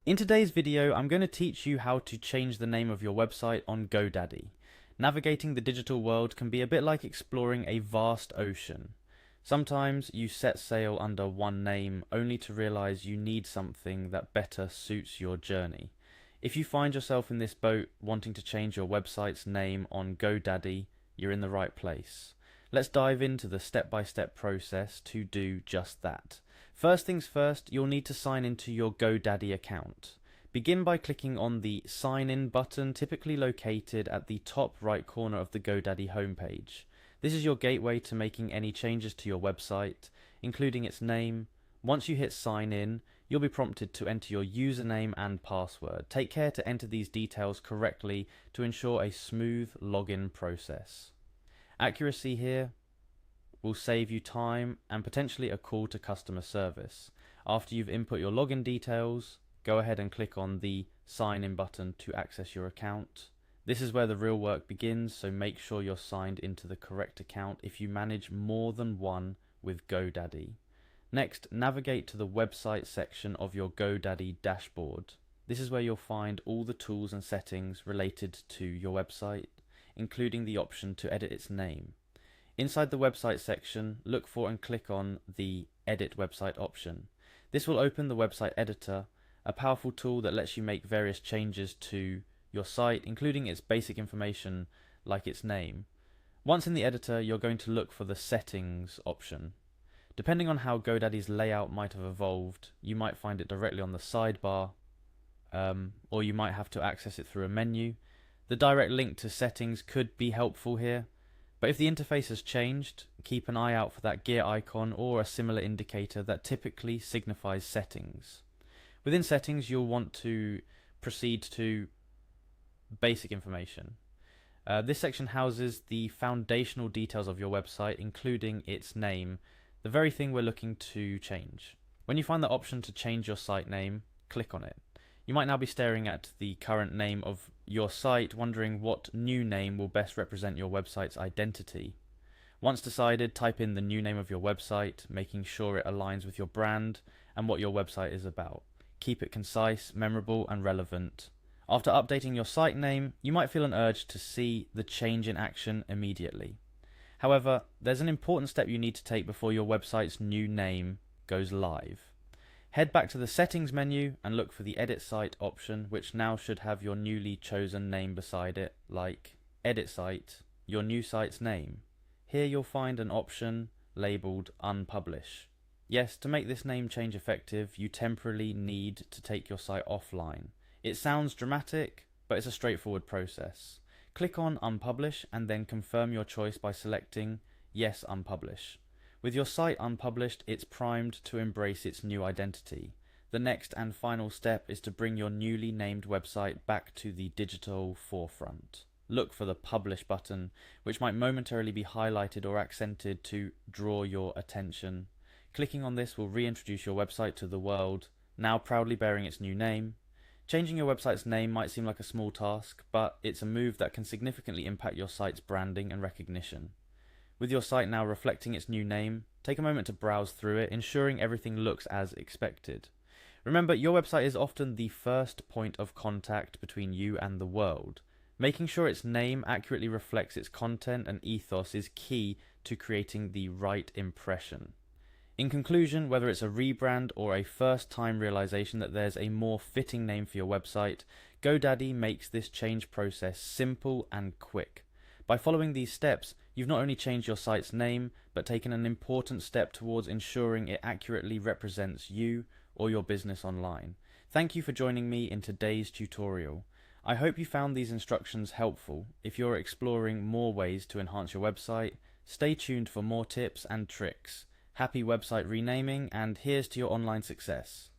In today's video, I'm going to teach you how to change the name of your website on Godaddy. Navigating the digital world can be a bit like exploring a vast ocean. Sometimes you set sail under one name only to realize you need something that better suits your journey. If you find yourself in this boat wanting to change your website's name on Godaddy, you're in the right place. Let's dive into the step-by-step process to do just that. First things first, you'll need to sign into your Godaddy account. Begin by clicking on the Sign In button, typically located at the top right corner of the Godaddy homepage. This is your gateway to making any changes to your website, including its name. Once you hit Sign In, you'll be prompted to enter your username and password. Take care to enter these details correctly to ensure a smooth login process. Accuracy here will save you time and potentially a call to customer service. After you've input your login details, go ahead and click on the Sign In button to access your account. This is where the real work begins, so make sure you're signed into the correct account if you manage more than one with Godaddy. Next, navigate to the website section of your Godaddy dashboard. This is where you'll find all the tools and settings related to your website, including the option to edit its name. Inside the website section, look for and click on the Edit Website option. This will open the website editor, a powerful tool that lets you make various changes to your site, including its basic information like its name. Once in the editor, you're going to look for the Settings option. Depending on how Godaddy's layout might have evolved, you might find it directly on the sidebar, or you might have to access it through a menu. The direct link to settings could be helpful here, but if the interface has changed, keep an eye out for that gear icon or a similar indicator that typically signifies settings. Within settings, you'll want to proceed to basic information. This section houses the foundational details of your website, including its name, the very thing we're looking to change. When you find the option to change your site name, click on it. You might now be staring at the current name of your site, wondering what new name will best represent your website's identity. Once decided, type in the new name of your website, making sure it aligns with your brand and what your website is about. Keep it concise, memorable, and relevant. After updating your site name, you might feel an urge to see the change in action immediately. However, there's an important step you need to take before your website's new name goes live. Head back to the Settings menu and look for the Edit Site option, which now should have your newly chosen name beside it, like Edit Site, your new site's name. Here you'll find an option labelled Unpublish. Yes, to make this name change effective, you temporarily need to take your site offline. It sounds dramatic, but it's a straightforward process. Click on Unpublish and then confirm your choice by selecting Yes, Unpublish. With your site unpublished, it's primed to embrace its new identity. The next and final step is to bring your newly named website back to the digital forefront. Look for the Publish button, which might momentarily be highlighted or accented to draw your attention. Clicking on this will reintroduce your website to the world, now proudly bearing its new name. Changing your website's name might seem like a small task, but it's a move that can significantly impact your site's branding and recognition. With your site now reflecting its new name, take a moment to browse through it, ensuring everything looks as expected. Remember, your website is often the first point of contact between you and the world. Making sure its name accurately reflects its content and ethos is key to creating the right impression. In conclusion, whether it's a rebrand or a first-time realization that there's a more fitting name for your website, Godaddy makes this change process simple and quick. By following these steps, you've not only changed your site's name, but taken an important step towards ensuring it accurately represents you or your business online. Thank you for joining me in today's tutorial. I hope you found these instructions helpful. If you're exploring more ways to enhance your website, stay tuned for more tips and tricks. Happy website renaming, and here's to your online success.